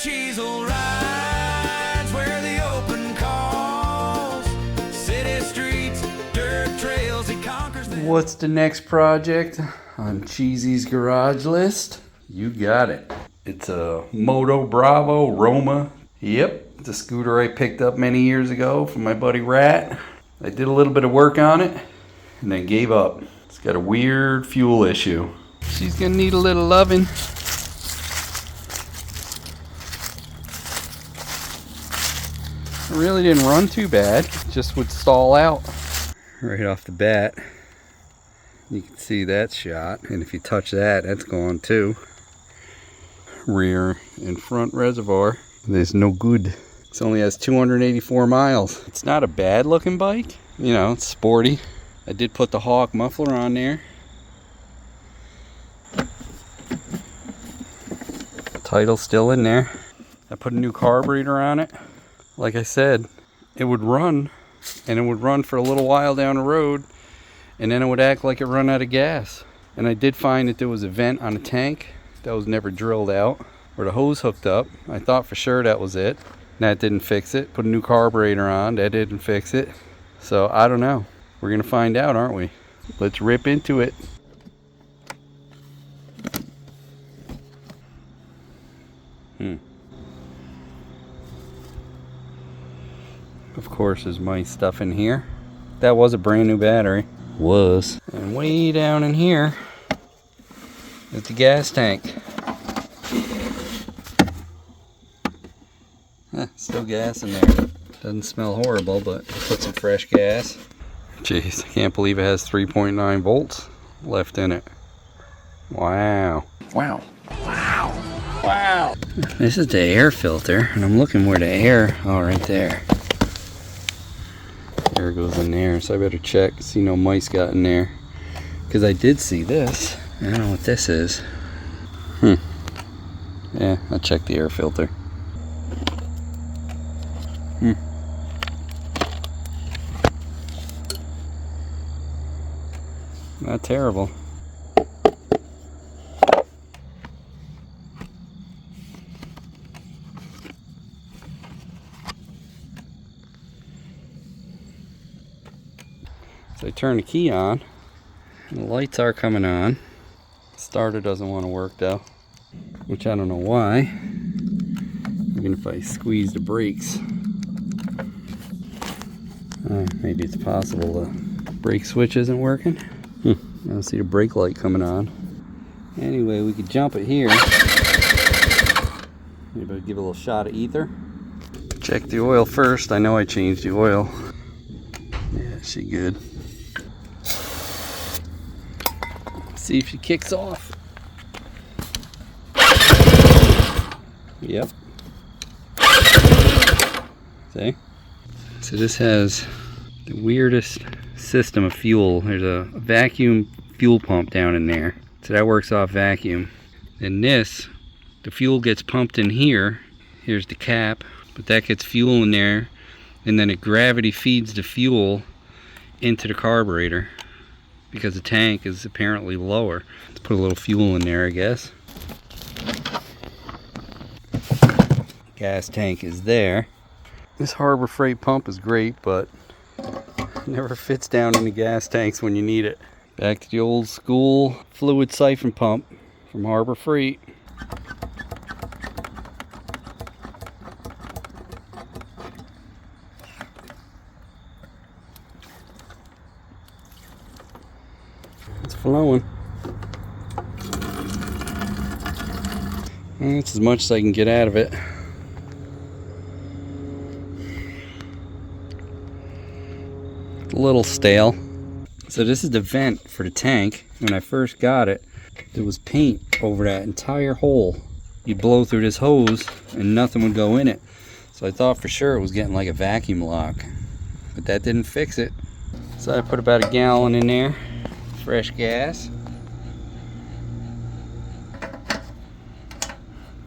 MotoCheez will rides where the open calls, city streets, dirt trails, he conquers them. What's the next project on Cheezy's garage list? You got it. It's a Motobravo Roma. Yep, it's a scooter I picked up many years ago from my buddy Rat. I did a little bit of work on it and then gave up. It's got a weird fuel issue. She's gonna need a little loving. It really didn't run too bad, just would stall out right off the bat. You can see that shot, and if you touch that, that's gone too. Rear and front reservoir, there's no good. It only has 284 miles. It's not a bad looking bike, you know, it's sporty. I did put the Hawk muffler on there. Title's still in there. I put a new carburetor on it. Like I said, it would run, and it would run for a little while down the road, and then it would act like it run out of gas. And I did find that there was a vent on the tank that was never drilled out, where the hose hooked up. I thought for sure that was it. That didn't fix it. Put a new carburetor on, that didn't fix it. So I don't know. We're gonna find out, aren't we? Let's rip into it. Of course, there's my stuff in here. That was a brand new battery. Was. And way down in here is the gas tank. Still gas in there. Doesn't smell horrible, but put some fresh gas. Jeez, I can't believe it has 3.9 volts left in it. Wow. Wow. Wow. Wow. This is the air filter, and I'm looking where the air, oh, right there. Air goes in there, so I better check, see no mice got in there. Because I did see this. I don't know what this is. Yeah, I'll check the air filter. Not terrible. So I turn the key on, and the lights are coming on. Starter doesn't want to work though, which I don't know why. Even if I squeeze the brakes, maybe it's possible the brake switch isn't working. I don't see the brake light coming on. Anyway, we could jump it here. Maybe give it a little shot of ether. Check the oil first. I know I changed the oil. Yeah, she good. See if she kicks off. Yep. See? So this has the weirdest system of fuel. There's a vacuum fuel pump down in there. So that works off vacuum. Then this, the fuel gets pumped in here. Here's the cap, but that gets fuel in there, and then it gravity feeds the fuel into the carburetor because the tank is apparently lower. Let's put a little fuel in there, I guess. Gas tank is there. This Harbor Freight pump is great, but it never fits down in the gas tanks when you need it. Back to the old school fluid siphon pump from Harbor Freight. It's flowing. That's as much as I can get out of it. A little stale. So this is the vent for the tank. When I first got it, there was paint over that entire hole. You'd blow through this hose and nothing would go in it. So I thought for sure it was getting like a vacuum lock, but that didn't fix it. So I put about a gallon in there, fresh gas.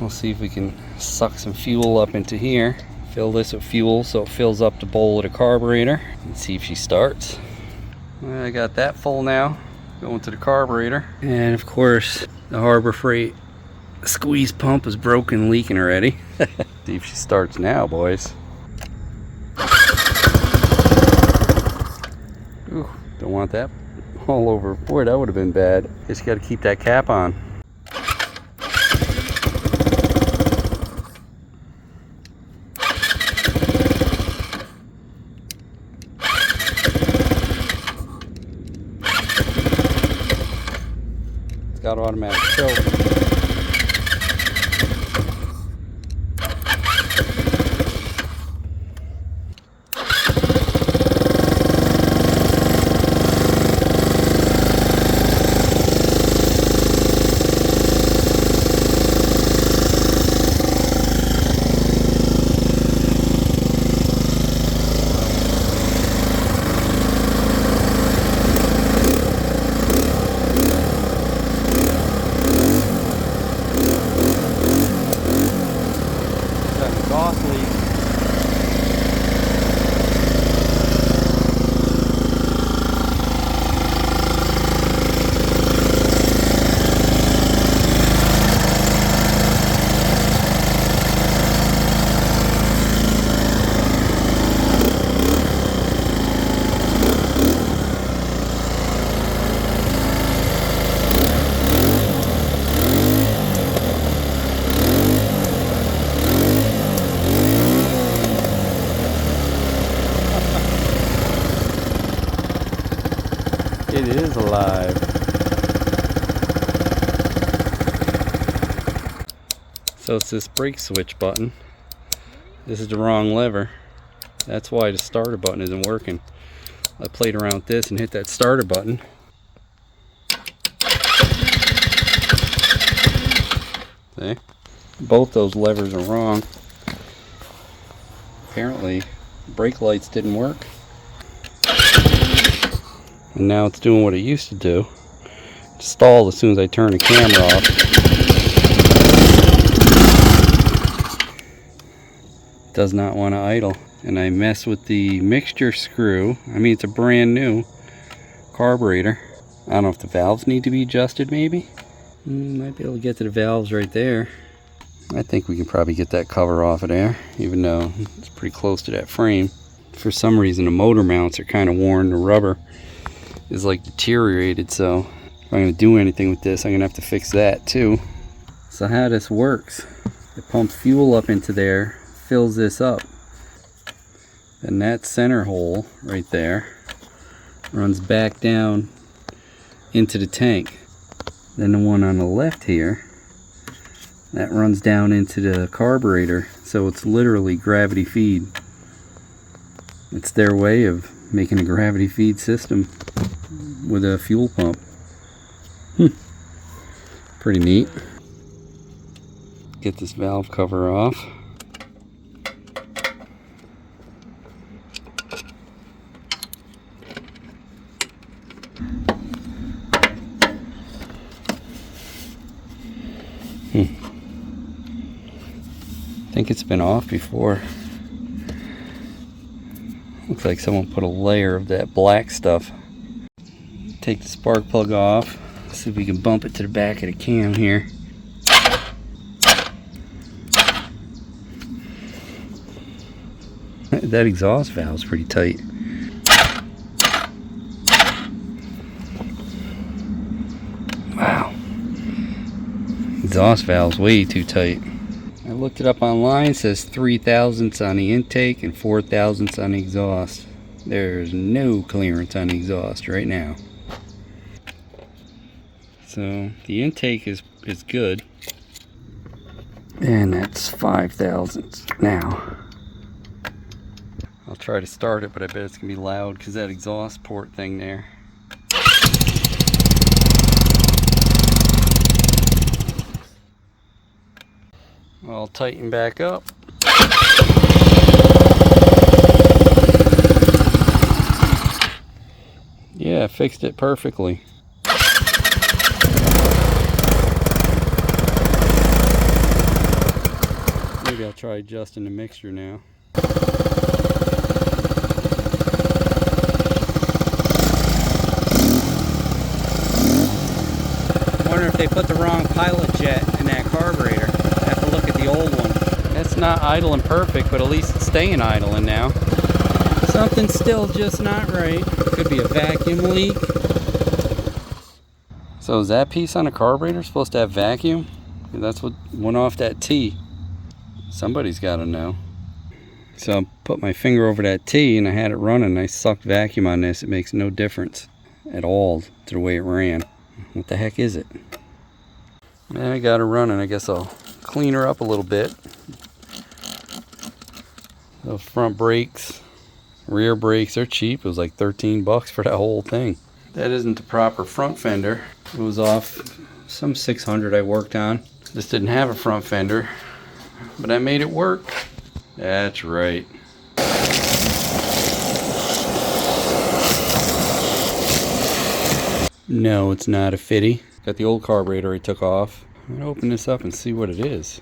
We'll see if we can suck some fuel up into here. Fill this with fuel so it fills up the bowl of the carburetor, and see if she starts. Well, I got that full now, going to the carburetor. And of course, the Harbor Freight squeeze pump is broken, leaking already. See if she starts now, boys. Ooh, don't want that all over. Boy, that would have been bad. Just got to keep that cap on. It's got automatic choke. It is alive. So it's this brake switch button. This is the wrong lever. That's why the starter button isn't working. I played around with this and hit that starter button. See? Both those levers are wrong. Apparently, brake lights didn't work. And now it's doing what it used to do. It stalled as soon as I turn the camera off. Does not want to idle. And I mess with the mixture screw. I mean, it's a brand new carburetor. I don't know if the valves need to be adjusted, maybe. Might be able to get to the valves right there. I think we can probably get that cover off of there, even though it's pretty close to that frame. For some reason, the motor mounts are kind of worn. The rubber is like deteriorated, so if I'm going to do anything with this, I'm going to have to fix that too. So how this works, it pumps fuel up into there, fills this up, and that center hole right there runs back down into the tank. Then the one on the left here, that runs down into the carburetor, so it's literally gravity feed. It's their way of making a gravity feed system with a fuel pump. Pretty neat. Get this valve cover off. I think it's been off before. Looks like someone put a layer of that black stuff. Take the spark plug off. See if we can bump it to the back of the cam here. That exhaust valve's pretty tight. Wow. Exhaust valve's way too tight. I looked it up online. It says 3 thousandths on the intake and 4 thousandths on the exhaust. There's no clearance on the exhaust right now. So the intake is good. And that's 5 thousandths now. I'll try to start it, but I bet it's gonna be loud because that exhaust port thing there. I'll tighten back up. Yeah, I fixed it perfectly. Maybe I'll try adjusting the mixture now. I wonder if they put the wrong pilot jet in that car. carburetor. I have to look at the old one. It's not idling perfect, but at least it's staying idling now. Something's still just not right. Could be a vacuum leak. So is that piece on the carburetor supposed to have vacuum? That's what went off that T. Somebody's got to know. So I put my finger over that T and I had it running. I sucked vacuum on this. It makes no difference at all to the way it ran. What the heck is it? Man, I got her running. I guess I'll clean her up a little bit. Those front brakes, rear brakes, they're cheap. It was like 13 bucks for that whole thing. That isn't the proper front fender. It was off some 600 I worked on. This didn't have a front fender, but I made it work. That's right. No, it's not a fitty. Got the old carburetor I took off. I'm gonna open this up and see what it is.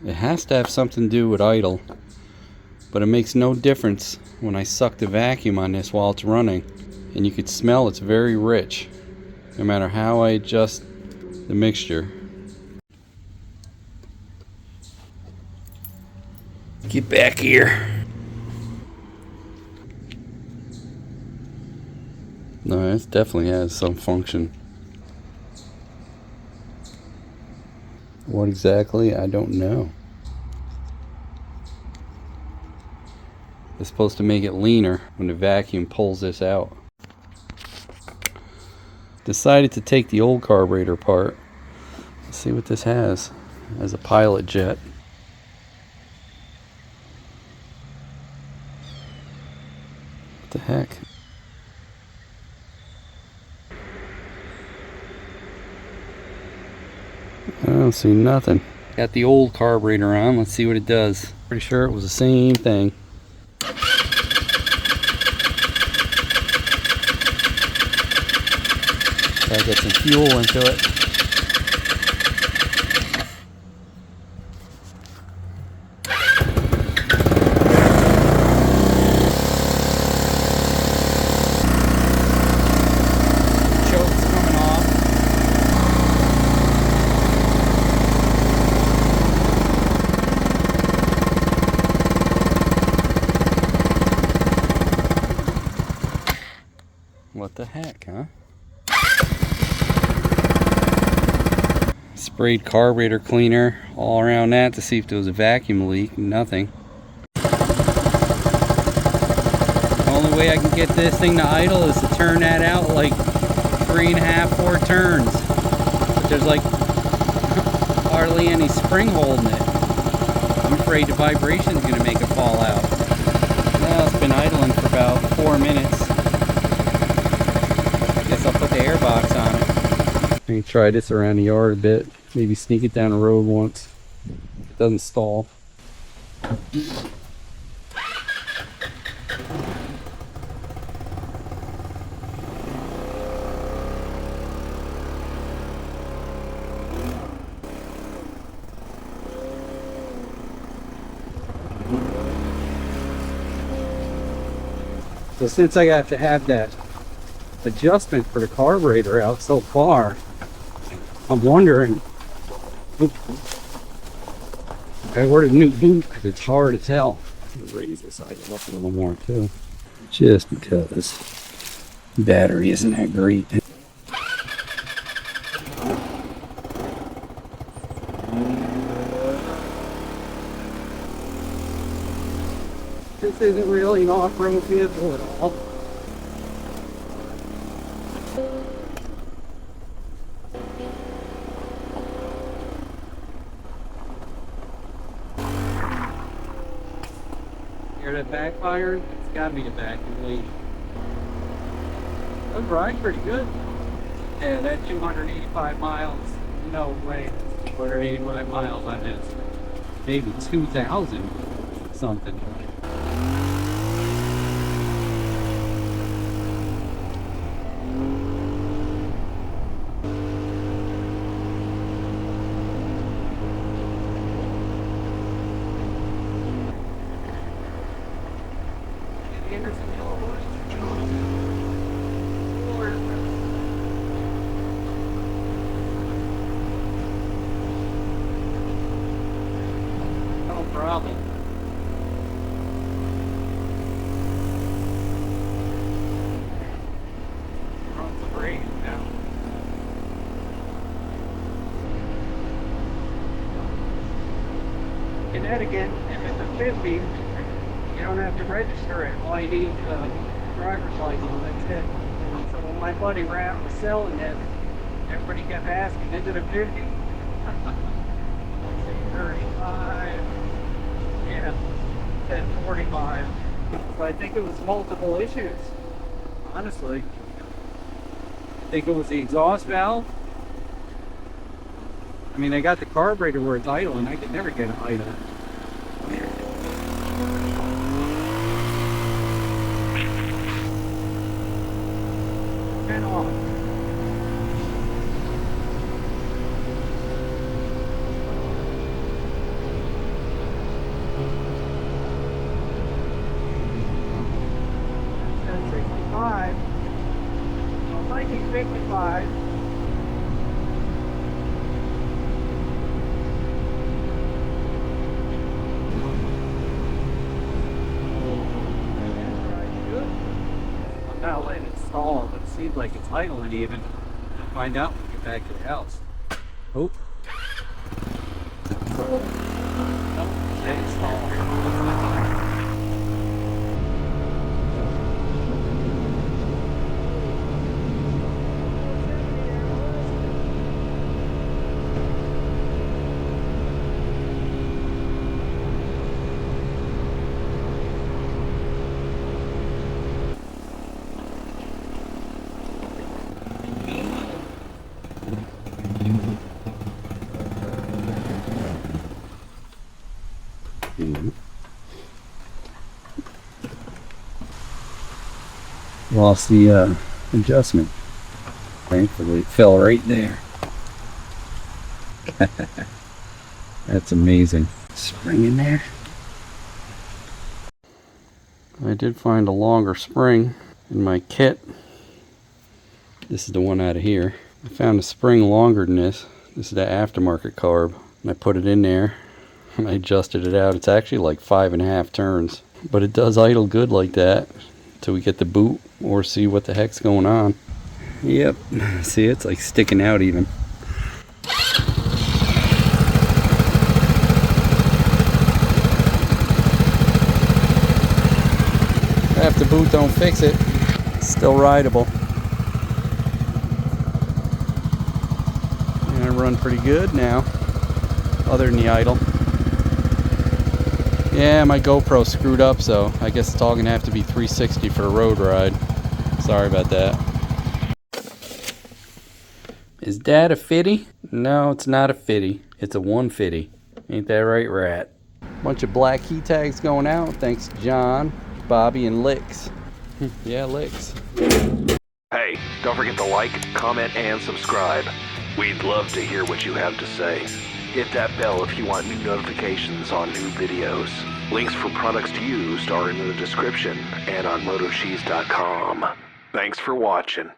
It has to have something to do with idle, but it makes no difference when I suck the vacuum on this while it's running. And you could smell it's very rich, no matter how I adjust the mixture. Get back here. No, it definitely has some function. What exactly? I don't know. It's supposed to make it leaner when the vacuum pulls this out. Decided to take the old carburetor apart. Let's see what this has. It has a pilot jet. What the heck? I don't see nothing. Got the old carburetor on. Let's see what it does. Pretty sure it was the same thing. Gotta get some fuel into it. Choke's coming off. What the heck, huh? Sprayed carburetor cleaner all around that to see if there was a vacuum leak. Nothing. The only way I can get this thing to idle is to turn that out like 3.5, 4 turns. But there's like hardly any spring holding it. I'm afraid the vibration's gonna make it fall out. Well, it's been idling for about 4 minutes. Guess I'll put the air box on it. I can try this around the yard a bit. Maybe sneak it down the road once. It doesn't stall. So since I got to have that adjustment for the carburetor out so far, I'm wondering where the new boot, because it's hard to tell. Raise this side up a little more too, just because the battery isn't that great. This isn't really an off-road vehicle at all. Hear that backfire? It's gotta be the vacuum leak. That ride pretty good. Yeah, that 285 miles, no way. 285 miles on this. Maybe 2,000 something. problem. Runs the brake now. Connecticut, if it's a 50, you don't have to register it. All you need is a driver's license, that's it. So when my buddy Rat was selling it, everybody kept asking, is it a 50? 35, yeah, 1045. So I think it was multiple issues, honestly. I think it was the exhaust valve. I mean, I got the carburetor where it's idle, and I could never get it idle. And off. That's 65. 1955. I'm not letting it stall. It seems like it's idling even. I'll find out when we get back to the house. Oh. Nope, it's stalled. Lost the adjustment. Thankfully, it fell right there. That's amazing. Spring in there. I did find a longer spring in my kit. This is the one out of here. I found a spring longer than this. This is the aftermarket carb. And I put it in there and I adjusted it out. It's actually like 5.5 turns. But it does idle good like that until we get the boot or see what the heck's going on. Yep, see, it's like sticking out even. If the boot don't fix it, it's still rideable. And I run pretty good now, other than the idle. Yeah, my GoPro screwed up, so I guess it's all gonna have to be 360 for a road ride. Sorry about that. Is that a 50? No, it's not a 50. It's a 150. Ain't that right, Rat? Bunch of black key tags going out. Thanks to John, Bobby, and Licks. Yeah, Licks. Hey, don't forget to like, comment, and subscribe. We'd love to hear what you have to say. Hit that bell if you want new notifications on new videos. Links for products used are in the description and on MotoCheez.com. Thanks for watching.